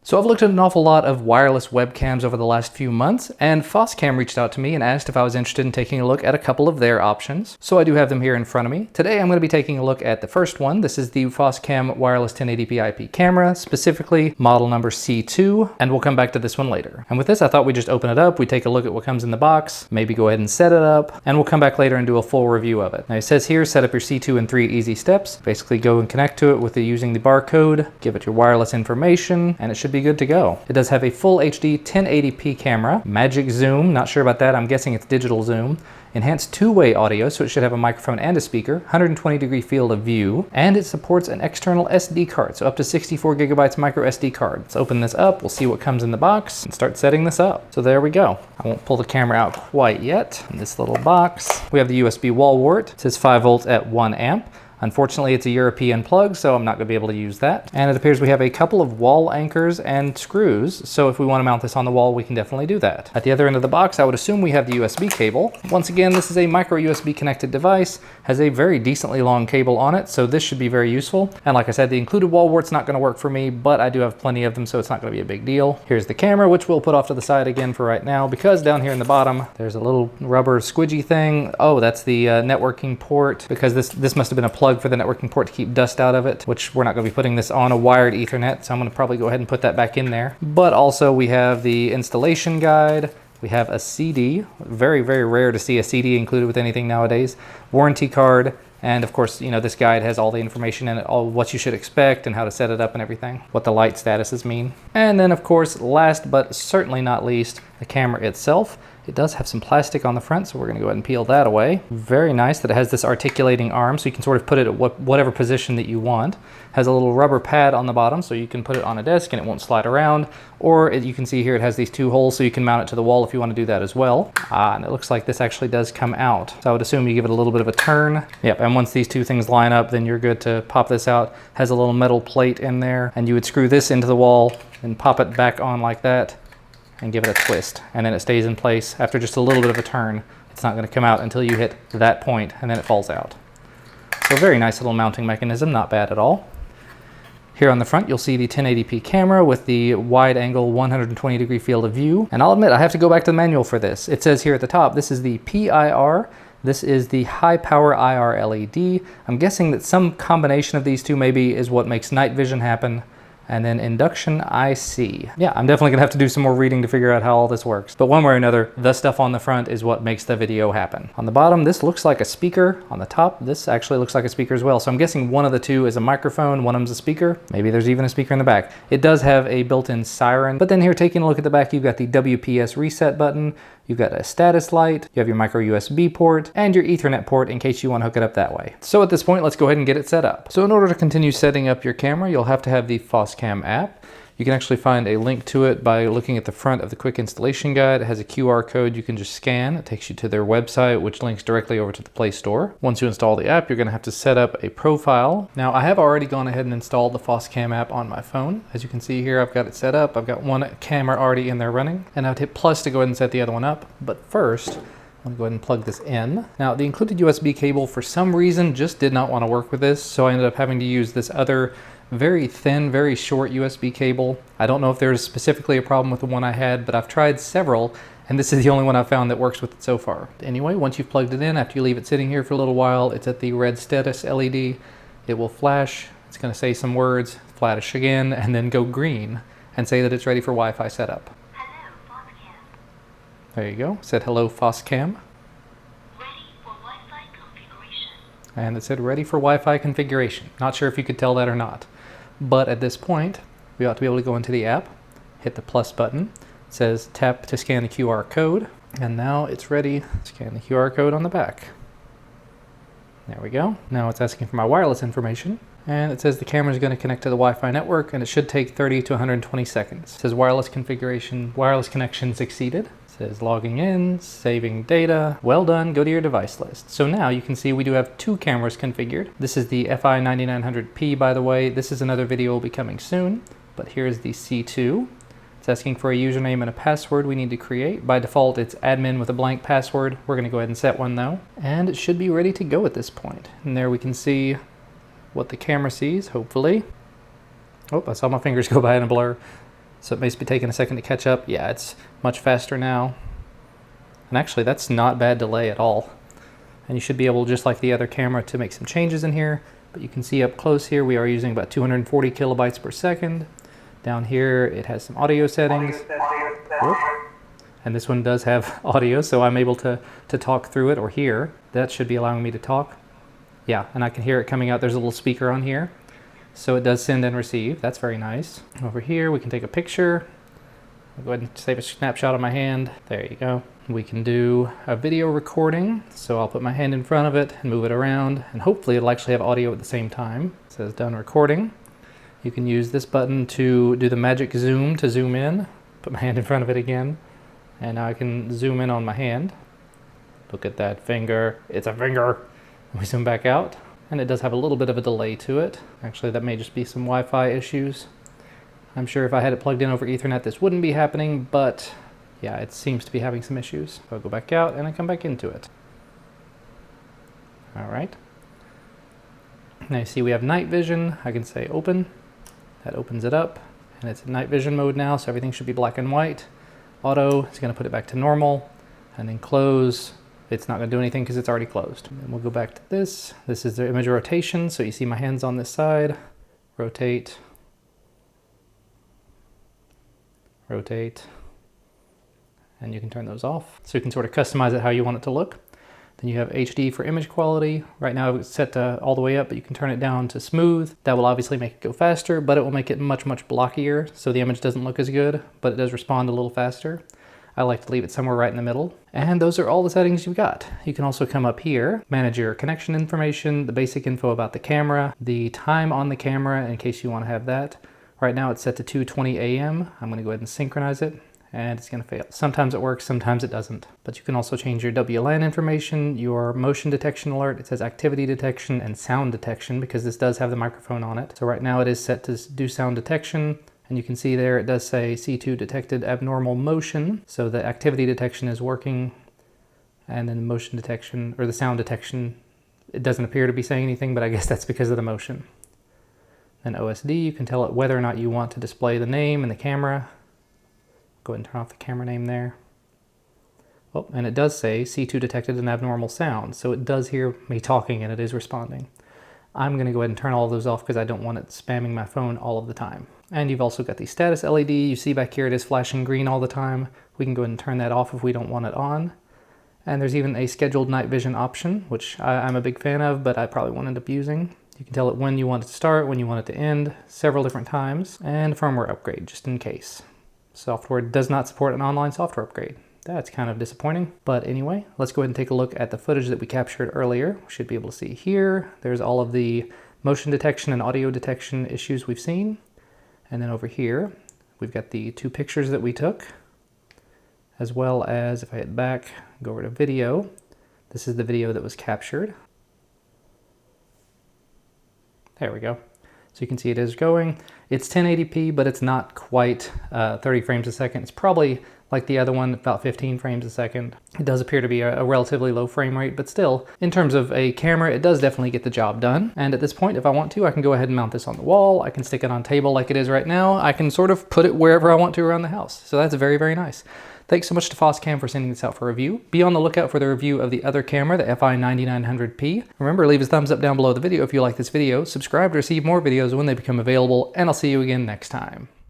So I've looked at an awful lot of wireless webcams over the last few months, and Foscam reached out to me and asked if I was interested in taking a look at a couple of their options. So I do have them here in front of me. Today I'm going to be taking a look at the first one. This is the Foscam wireless 1080p IP camera, specifically model number C2, and we'll come back to this one later. And with this, I thought we'd just open it up, we take a look at what comes in the box, maybe go ahead and set it up, and we'll come back later and do a full review of it. Now it says here, set up your C2 in 3 easy steps. Basically go and connect to it with using the barcode, give it your wireless information, and it should be good to go. It does have a full HD 1080p camera, magic zoom, not sure about that, I'm guessing it's digital zoom, enhanced two-way audio, so it should have a microphone and a speaker, 120-degree field of view, and it supports an external SD card, so up to 64 gigabytes micro SD card. Let's open this up, we'll see what comes in the box, and start setting this up. So there we go. I won't pull the camera out quite yet. In this little box, we have the USB wall wart. It says 5 volts at 1 amp. Unfortunately, it's a European plug, so I'm not going to be able to use that. And it appears we have a couple of wall anchors and screws, so if we want to mount this on the wall, we can definitely do that. At the other end of the box, I would assume we have the USB cable. Once again, this is a micro USB connected device, has a very decently long cable on it, so this should be very useful. And like I said, the included wall wart's not going to work for me, but I do have plenty of them, so it's not going to be a big deal. Here's the camera, which we'll put off to the side again for right now, because down here in the bottom, there's a little rubber squidgy thing. Oh, that's the networking port, because this must have been a plug for the networking port to keep dust out of it, which we're not going to be putting this on a wired Ethernet, so I'm going to probably go ahead and put that back in there. But also we have the installation guide, we have a CD, very, very rare to see a CD included with anything nowadays, warranty card, and of course, you know, this guide has all the information in it, all what you should expect and how to set it up and everything, what the light statuses mean. And then of course, last but certainly not least, the camera itself. It does have some plastic on the front, so we're going to go ahead and peel that away. Very nice that it has this articulating arm, so you can sort of put it at whatever position that you want. Has a little rubber pad on the bottom, so you can put it on a desk and it won't slide around. Or you can see here it has these 2 holes, so you can mount it to the wall if you want to do that as well. And it looks like this actually does come out. So I would assume you give it a little bit of a turn. Yep, and once these 2 things line up, then you're good to pop this out. Has a little metal plate in there, and you would screw this into the wall and pop it back on like that, and give it a twist, and then it stays in place after just a little bit of a turn. It's not going to come out until you hit that point, and then it falls out. So very nice little mounting mechanism, not bad at all. Here on the front, you'll see the 1080p camera with the wide angle 120-degree field of view. And I'll admit, I have to go back to the manual for this. It says here at the top, this is the PIR. This is the high power IR LED. I'm guessing that some combination of these two maybe is what makes night vision happen. And then induction IC. Yeah, I'm definitely gonna have to do some more reading to figure out how all this works. But one way or another, the stuff on the front is what makes the video happen. On the bottom, this looks like a speaker. On the top, this actually looks like a speaker as well. So I'm guessing one of the two is a microphone, one of them's a speaker. Maybe there's even a speaker in the back. It does have a built-in siren. But then here, taking a look at the back, you've got the WPS reset button. You've got a status light, you have your micro USB port, and your Ethernet port in case you want to hook it up that way. So at this point, let's go ahead and get it set up. So in order to continue setting up your camera, you'll have to have the Foscam app. You can actually find a link to it by looking at the front of the quick installation guide. It has a QR code you can just scan. It takes you to their website, which links directly over to the Play Store. Once you install the app, you're going to have to set up a profile. Now, I have already gone ahead and installed the Foscam app on my phone. As you can see here, I've got it set up. I've got one camera already in there running, and I would hit plus to go ahead and set the other one up. But first, I'm going to go ahead and plug this in. Now, the included USB cable, for some reason, just did not want to work with this, so I ended up having to use this other very thin, very short USB cable. I don't know if there's specifically a problem with the one I had, but I've tried several, and this is the only one I've found that works with it so far. Anyway, once you've plugged it in, after you leave it sitting here for a little while, it's at the red status LED. It will flash, it's going to say some words, flash again, and then go green, and say that it's ready for Wi-Fi setup. Hello, Foscam. There you go, it said hello Foscam. Ready for Wi-Fi configuration. And it said ready for Wi-Fi configuration. Not sure if you could tell that or not. But at this point, we ought to be able to go into the app, hit the plus button. It says tap to scan the QR code. And now it's ready. Scan the QR code on the back. There we go. Now it's asking for my wireless information. And it says the camera is going to connect to the Wi-Fi network, and it should take 30 to 120 seconds. It says wireless configuration, wireless connection succeeded. Says logging in, saving data. Well done, go to your device list. So now you can see we do have 2 cameras configured. This is the FI 9900P, by the way. This is another video will be coming soon, but here's the C2. It's asking for a username and a password we need to create. By default, it's admin with a blank password. We're gonna go ahead and set one though. And it should be ready to go at this point. And there we can see what the camera sees, hopefully. Oh, I saw my fingers go by in a blur. So it may be taking a second to catch up. Yeah, it's much faster now. And actually, that's not bad delay at all. And you should be able, just like the other camera, to make some changes in here. But you can see up close here, we are using about 240 kilobytes per second. Down here, it has some audio settings. Whoop. And this one does have audio, so I'm able to talk through it or hear. That should be allowing me to talk. Yeah, and I can hear it coming out. There's a little speaker on here. So it does send and receive. That's very nice. Over here, we can take a picture. I'll go ahead and save a snapshot of my hand. There you go. We can do a video recording. So I'll put my hand in front of it and move it around, and hopefully it'll actually have audio at the same time. It says done recording. You can use this button to do the magic zoom to zoom in. Put my hand in front of it again, and now I can zoom in on my hand. Look at that finger. It's a finger. We zoom back out. And it does have a little bit of a delay to it. Actually, that may just be some Wi-Fi issues. I'm sure if I had it plugged in over Ethernet, this wouldn't be happening, but yeah, it seems to be having some issues. So I'll go back out and I come back into it. All right. Now you see we have night vision. I can say open. That opens it up, and it's in night vision mode now, so everything should be black and white. Auto is going to put it back to normal, and then close. It's not going to do anything because it's already closed. And we'll go back to this. This is the image rotation. So you see my hands on this side. Rotate. Rotate. And you can turn those off. So you can sort of customize it how you want it to look. Then you have HD for image quality. Right now it's set to all the way up, but you can turn it down to smooth. That will obviously make it go faster, but it will make it much, much blockier. So the image doesn't look as good, but it does respond a little faster. I like to leave it somewhere right in the middle. And those are all the settings you've got. You can also come up here, manage your connection information, the basic info about the camera, the time on the camera in case you want to have that. Right now it's set to 2:20 a.m. I'm going to go ahead and synchronize it, and it's going to fail. Sometimes it works, sometimes it doesn't. But you can also change your WLAN information, your motion detection alert. It says activity detection and sound detection because this does have the microphone on it. So right now it is set to do sound detection. And you can see there it does say C2 detected abnormal motion. So the activity detection is working, and then the motion detection, or the sound detection, it doesn't appear to be saying anything, but I guess that's because of the motion. Then OSD, you can tell it whether or not you want to display the name and the camera. Go ahead and turn off the camera name there. Oh, and it does say C2 detected an abnormal sound. So it does hear me talking and it is responding. I'm going to go ahead and turn all of those off because I don't want it spamming my phone all of the time. And you've also got the status LED. You see back here it is flashing green all the time. We can go ahead and turn that off if we don't want it on. And there's even a scheduled night vision option, which I'm a big fan of, but I probably won't end up using. You can tell it when you want it to start, when you want it to end, several different times, and firmware upgrade, just in case. Software does not support an online software upgrade. That's kind of disappointing. But anyway, let's go ahead and take a look at the footage that we captured earlier. We should be able to see here. There's all of the motion detection and audio detection issues we've seen. And then over here, we've got the two pictures that we took, as well as, if I hit back, go over to video, this is the video that was captured. There we go. So you can see it is going. It's 1080p, but it's not quite 30 frames a second. It's probably like the other one, about 15 frames a second. It does appear to be a relatively low frame rate, but still, in terms of a camera, it does definitely get the job done. And at this point, if I want to, I can go ahead and mount this on the wall. I can stick it on a table like it is right now. I can sort of put it wherever I want to around the house. So that's very, very nice. Thanks so much to Foscam for sending this out for review. Be on the lookout for the review of the other camera, the FI9900P. Remember, leave a thumbs up down below the video if you like this video. Subscribe to receive more videos when they become available, and I'll see you again next time.